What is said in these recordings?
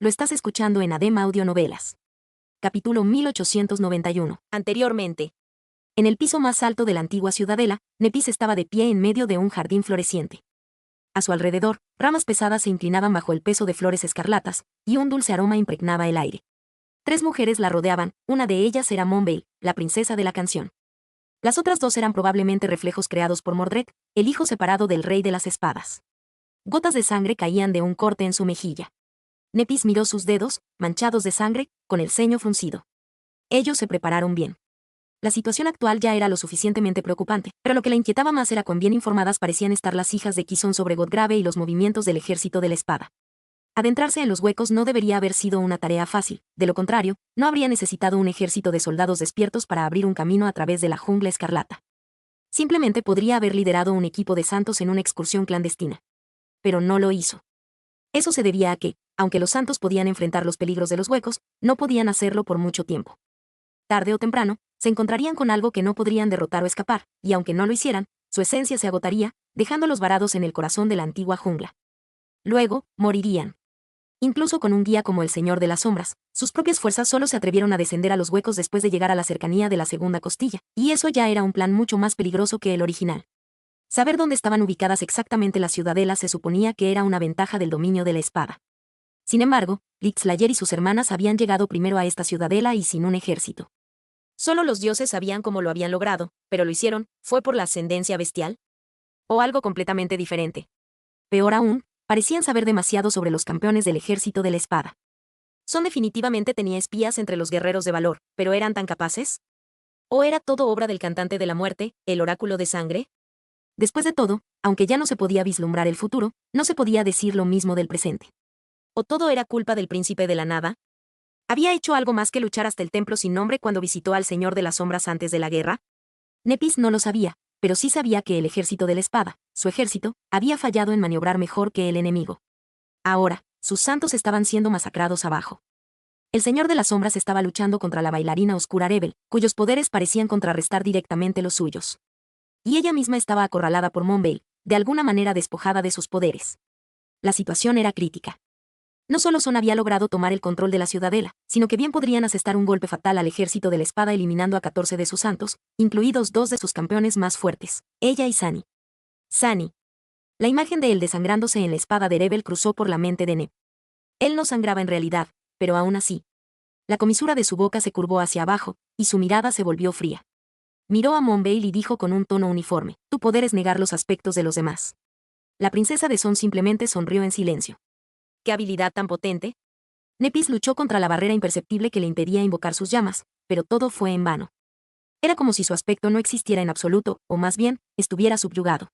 lo estás escuchando en ADEM Audionovelas. Capítulo 1891. Anteriormente. En el piso más alto de la antigua ciudadela, Nepis estaba de pie en medio de un jardín floreciente. A su alrededor, ramas pesadas se inclinaban bajo el peso de flores escarlatas, y un dulce aroma impregnaba el aire. 3 mujeres la rodeaban, una de ellas era Monbale, la princesa de la canción. Las otras 2 eran probablemente reflejos creados por Mordred, el hijo separado del rey de las espadas. Gotas de sangre caían de un corte en su mejilla. Nepis miró sus dedos, manchados de sangre, con el ceño fruncido. Ellos se prepararon bien. La situación actual ya era lo suficientemente preocupante, pero lo que la inquietaba más era cuán bien informadas parecían estar las hijas de Quizón sobre Godgrave y los movimientos del ejército de la espada. Adentrarse en los huecos no debería haber sido una tarea fácil, de lo contrario, no habría necesitado un ejército de soldados despiertos para abrir un camino a través de la jungla escarlata. Simplemente podría haber liderado un equipo de santos en una excursión clandestina. Pero no lo hizo. Eso se debía a que, aunque los santos podían enfrentar los peligros de los huecos, no podían hacerlo por mucho tiempo. Tarde o temprano, se encontrarían con algo que no podrían derrotar o escapar, y aunque no lo hicieran, su esencia se agotaría, dejándolos varados en el corazón de la antigua jungla. Luego, morirían. Incluso con un guía como el Señor de las Sombras, sus propias fuerzas solo se atrevieron a descender a los huecos después de llegar a la cercanía de la segunda costilla, y eso ya era un plan mucho más peligroso que el original. Saber dónde estaban ubicadas exactamente las ciudadelas se suponía que era una ventaja del dominio de la espada. Sin embargo, Lickslayer y sus hermanas habían llegado primero a esta ciudadela y sin un ejército. Solo los dioses sabían cómo lo habían logrado, pero lo hicieron, ¿fue por la ascendencia bestial? ¿O algo completamente diferente? Peor aún, parecían saber demasiado sobre los campeones del ejército de la espada. Son definitivamente tenía espías entre los guerreros de valor, pero ¿eran tan capaces? ¿O era todo obra del cantante de la muerte, el oráculo de sangre? Después de todo, aunque ya no se podía vislumbrar el futuro, no se podía decir lo mismo del presente. ¿O todo era culpa del príncipe de la nada? ¿Había hecho algo más que luchar hasta el templo sin nombre cuando visitó al Señor de las Sombras antes de la guerra? Nepis no lo sabía, pero sí sabía que el ejército de la espada, su ejército, había fallado en maniobrar mejor que el enemigo. Ahora, sus santos estaban siendo masacrados abajo. El Señor de las Sombras estaba luchando contra la bailarina oscura Rebel, cuyos poderes parecían contrarrestar directamente los suyos. Y ella misma estaba acorralada por Monbale, de alguna manera despojada de sus poderes. La situación era crítica. No solo Son había logrado tomar el control de la ciudadela, sino que bien podrían asestar un golpe fatal al ejército de la espada eliminando a 14 de sus santos, incluidos 2 de sus campeones más fuertes, ella y Sani. Sani. La imagen de él desangrándose en la espada de Rebel cruzó por la mente de Nep. Él no sangraba en realidad, pero aún así. La comisura de su boca se curvó hacia abajo, y su mirada se volvió fría. Miró a Monbale y dijo con un tono uniforme, tu poder es negar los aspectos de los demás. La princesa de Son simplemente sonrió en silencio. ¿Qué habilidad tan potente? Nepis luchó contra la barrera imperceptible que le impedía invocar sus llamas, pero todo fue en vano. Era como si su aspecto no existiera en absoluto, o más bien, estuviera subyugado.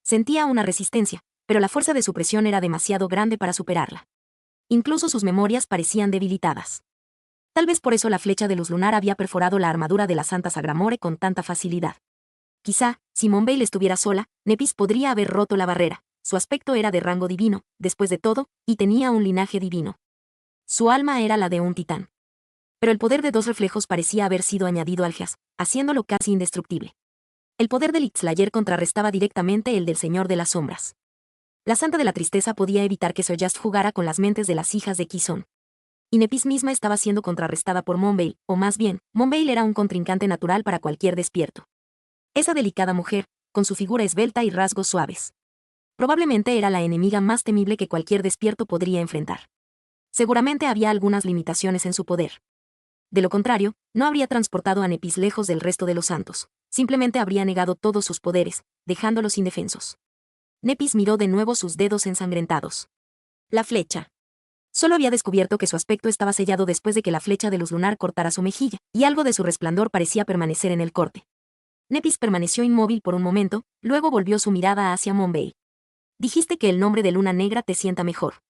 Sentía una resistencia, pero la fuerza de su presión era demasiado grande para superarla. Incluso sus memorias parecían debilitadas. Tal vez por eso la flecha de luz lunar había perforado la armadura de la Santa Sagramore con tanta facilidad. Quizá, si Monbale estuviera sola, Nepis podría haber roto la barrera. Su aspecto era de rango divino, después de todo, y tenía un linaje divino. Su alma era la de un titán. Pero el poder de 2 reflejos parecía haber sido añadido al Geas, haciéndolo casi indestructible. El poder de Lickslayer contrarrestaba directamente el del Señor de las Sombras. La Santa de la Tristeza podía evitar que Soyast jugara con las mentes de las hijas de Quizón. Y Nepis misma estaba siendo contrarrestada por Monbale, o más bien, Monbale era un contrincante natural para cualquier despierto. Esa delicada mujer, con su figura esbelta y rasgos suaves. Probablemente era la enemiga más temible que cualquier despierto podría enfrentar. Seguramente había algunas limitaciones en su poder. De lo contrario, no habría transportado a Nepis lejos del resto de los santos, simplemente habría negado todos sus poderes, dejándolos indefensos. Nepis miró de nuevo sus dedos ensangrentados. La flecha. Solo había descubierto que su aspecto estaba sellado después de que la flecha de luz lunar cortara su mejilla, y algo de su resplandor parecía permanecer en el corte. Nepis permaneció inmóvil por un momento, luego volvió su mirada hacia Monbale. Dijiste que el nombre de Luna Negra te sienta mejor.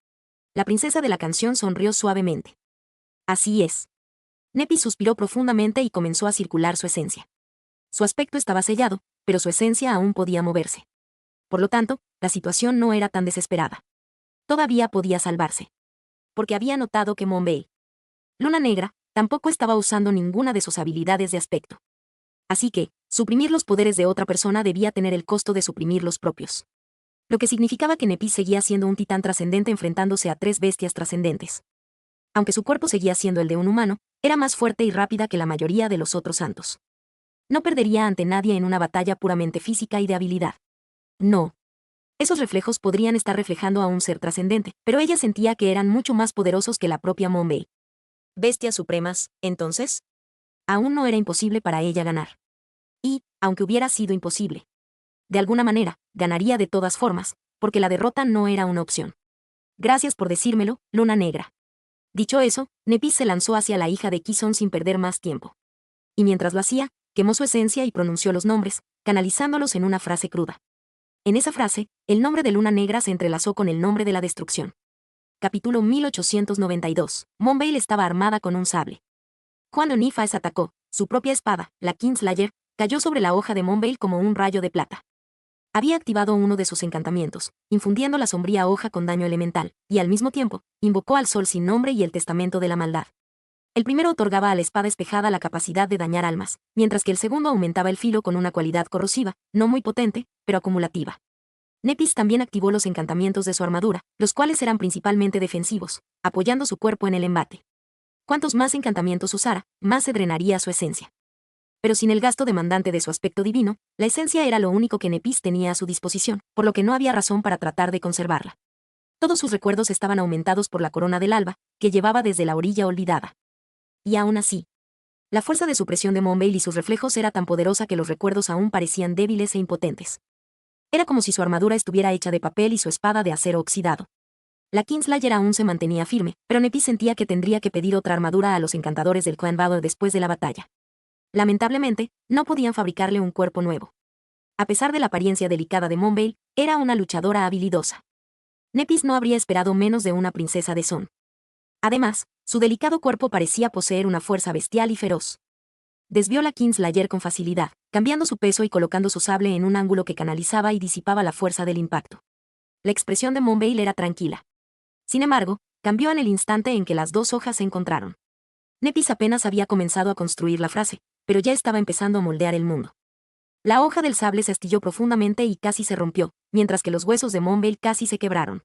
La princesa de la canción sonrió suavemente. Así es. Nepis suspiró profundamente y comenzó a circular su esencia. Su aspecto estaba sellado, pero su esencia aún podía moverse. Por lo tanto, la situación no era tan desesperada. Todavía podía salvarse. Porque había notado que Monbale, Luna Negra, tampoco estaba usando ninguna de sus habilidades de aspecto. Así que, suprimir los poderes de otra persona debía tener el costo de suprimir los propios. Lo que significaba que Nepis seguía siendo un titán trascendente enfrentándose a 3 bestias trascendentes. Aunque su cuerpo seguía siendo el de un humano, era más fuerte y rápida que la mayoría de los otros santos. No perdería ante nadie en una batalla puramente física y de habilidad. No. Esos reflejos podrían estar reflejando a un ser trascendente, pero ella sentía que eran mucho más poderosos que la propia Monbel. Bestias supremas, entonces. Aún no era imposible para ella ganar. Y, aunque hubiera sido imposible, de alguna manera, ganaría de todas formas, porque la derrota no era una opción. Gracias por decírmelo, Luna Negra. Dicho eso, Nepis se lanzó hacia la hija de Kison sin perder más tiempo. Y mientras lo hacía, quemó su esencia y pronunció los nombres, canalizándolos en una frase cruda. En esa frase, el nombre de Luna Negra se entrelazó con el nombre de la destrucción. Capítulo 1892. Monbel estaba armada con un sable. Cuando Nifas atacó, su propia espada, la Kingslayer, cayó sobre la hoja de Monbel como un rayo de plata. Había activado uno de sus encantamientos, infundiendo la sombría hoja con daño elemental, y al mismo tiempo, invocó al sol sin nombre y el testamento de la maldad. El primero otorgaba a la espada espejada la capacidad de dañar almas, mientras que el segundo aumentaba el filo con una cualidad corrosiva, no muy potente, pero acumulativa. Nepis también activó los encantamientos de su armadura, los cuales eran principalmente defensivos, apoyando su cuerpo en el embate. Cuantos más encantamientos usara, más se drenaría su esencia. Pero sin el gasto demandante de su aspecto divino, la esencia era lo único que Nepis tenía a su disposición, por lo que no había razón para tratar de conservarla. Todos sus recuerdos estaban aumentados por la corona del alba, que llevaba desde la orilla olvidada. Y aún así, la fuerza de supresión de Monbel y sus reflejos era tan poderosa que los recuerdos aún parecían débiles e impotentes. Era como si su armadura estuviera hecha de papel y su espada de acero oxidado. La Kingslayer aún se mantenía firme, pero Nepis sentía que tendría que pedir otra armadura a los encantadores del Clan Valor después de la batalla. Lamentablemente, no podían fabricarle un cuerpo nuevo. A pesar de la apariencia delicada de Monbel, era una luchadora habilidosa. Nepis no habría esperado menos de una princesa de Son. Además, su delicado cuerpo parecía poseer una fuerza bestial y feroz. Desvió la Kingslayer con facilidad, cambiando su peso y colocando su sable en un ángulo que canalizaba y disipaba la fuerza del impacto. La expresión de Monbel era tranquila. Sin embargo, cambió en el instante en que las dos hojas se encontraron. Nepis apenas había comenzado a construir la frase, pero ya estaba empezando a moldear el mundo. La hoja del sable se astilló profundamente y casi se rompió, mientras que los huesos de Monbel casi se quebraron.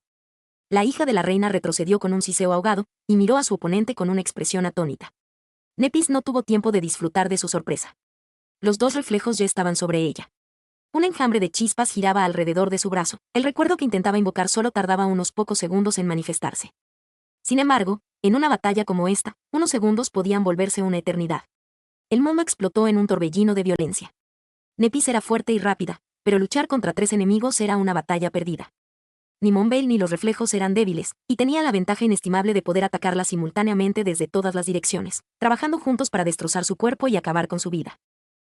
La hija de la reina retrocedió con un siseo ahogado, y miró a su oponente con una expresión atónita. Nepis no tuvo tiempo de disfrutar de su sorpresa. Los dos reflejos ya estaban sobre ella. Un enjambre de chispas giraba alrededor de su brazo. El recuerdo que intentaba invocar solo tardaba unos pocos segundos en manifestarse. Sin embargo, en una batalla como esta, unos segundos podían volverse una eternidad. El mundo explotó en un torbellino de violencia. Nepis era fuerte y rápida, pero luchar contra 3 enemigos era una batalla perdida. Ni Monbel ni los reflejos eran débiles, y tenía la ventaja inestimable de poder atacarla simultáneamente desde todas las direcciones, trabajando juntos para destrozar su cuerpo y acabar con su vida.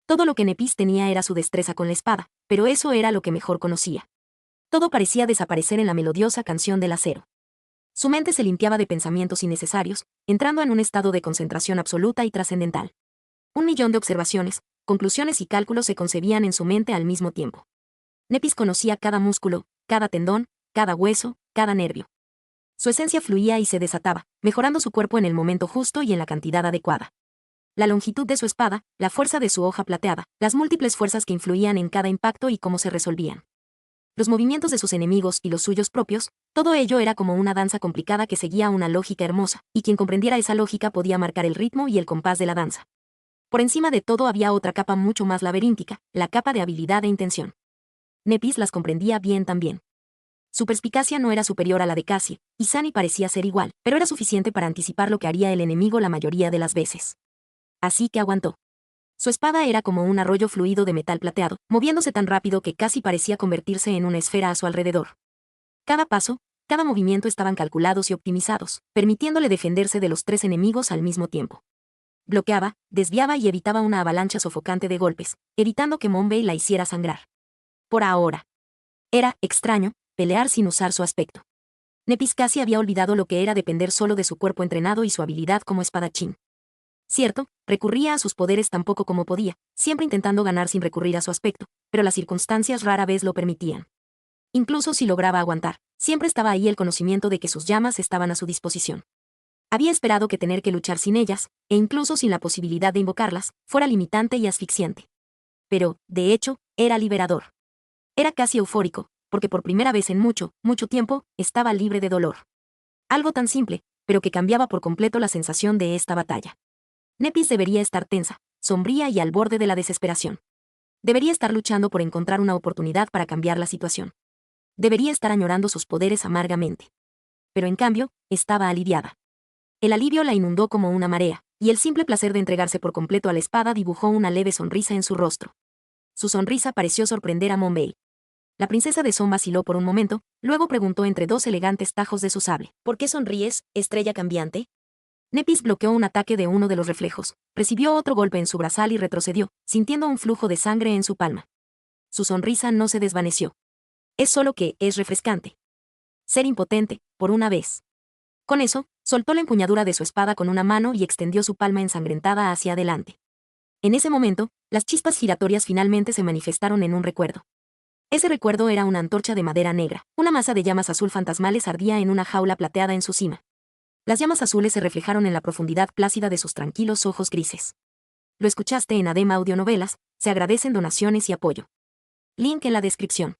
Todo lo que Nepis tenía era su destreza con la espada, pero eso era lo que mejor conocía. Todo parecía desaparecer en la melodiosa canción del acero. Su mente se limpiaba de pensamientos innecesarios, entrando en un estado de concentración absoluta y trascendental. 1.000.000 de observaciones, conclusiones y cálculos se concebían en su mente al mismo tiempo. Nepis conocía cada músculo, cada tendón, cada hueso, cada nervio. Su esencia fluía y se desataba, mejorando su cuerpo en el momento justo y en la cantidad adecuada. La longitud de su espada, la fuerza de su hoja plateada, las múltiples fuerzas que influían en cada impacto y cómo se resolvían. Los movimientos de sus enemigos y los suyos propios, todo ello era como una danza complicada que seguía una lógica hermosa, y quien comprendiera esa lógica podía marcar el ritmo y el compás de la danza. Por encima de todo había otra capa mucho más laberíntica, la capa de habilidad e intención. Nepis las comprendía bien también. Su perspicacia no era superior a la de Cassie, y Sunny parecía ser igual, pero era suficiente para anticipar lo que haría el enemigo la mayoría de las veces. Así que aguantó. Su espada era como un arroyo fluido de metal plateado, moviéndose tan rápido que casi parecía convertirse en una esfera a su alrededor. Cada paso, cada movimiento estaban calculados y optimizados, permitiéndole defenderse de los 3 enemigos al mismo tiempo. Bloqueaba, desviaba y evitaba una avalancha sofocante de golpes, evitando que Monbel la hiciera sangrar. Por ahora. Era extraño pelear sin usar su aspecto. Nepis casi había olvidado lo que era depender solo de su cuerpo entrenado y su habilidad como espadachín. Cierto, recurría a sus poderes tan poco como podía, siempre intentando ganar sin recurrir a su aspecto, pero las circunstancias rara vez lo permitían. Incluso si lograba aguantar, siempre estaba ahí el conocimiento de que sus llamas estaban a su disposición. Había esperado que tener que luchar sin ellas, e incluso sin la posibilidad de invocarlas, fuera limitante y asfixiante. Pero, de hecho, era liberador. Era casi eufórico, porque por primera vez en mucho, mucho tiempo, estaba libre de dolor. Algo tan simple, pero que cambiaba por completo la sensación de esta batalla. Nepis debería estar tensa, sombría y al borde de la desesperación. Debería estar luchando por encontrar una oportunidad para cambiar la situación. Debería estar añorando sus poderes amargamente. Pero en cambio, estaba aliviada. El alivio la inundó como una marea, y el simple placer de entregarse por completo a la espada dibujó una leve sonrisa en su rostro. Su sonrisa pareció sorprender a Monbel. La princesa de Son vaciló por un momento, luego preguntó entre dos elegantes tajos de su sable: ¿Por qué sonríes, estrella cambiante? Nepis bloqueó un ataque de uno de los reflejos, recibió otro golpe en su brazal y retrocedió, sintiendo un flujo de sangre en su palma. Su sonrisa no se desvaneció. Es solo que es refrescante ser impotente, por una vez. Con eso, soltó la empuñadura de su espada con una mano y extendió su palma ensangrentada hacia adelante. En ese momento, las chispas giratorias finalmente se manifestaron en un recuerdo. Ese recuerdo era una antorcha de madera negra. Una masa de llamas azul fantasmales ardía en una jaula plateada en su cima. Las llamas azules se reflejaron en la profundidad plácida de sus tranquilos ojos grises. Lo escuchaste en ADEM Audionovelas, se agradecen donaciones y apoyo. Link en la descripción.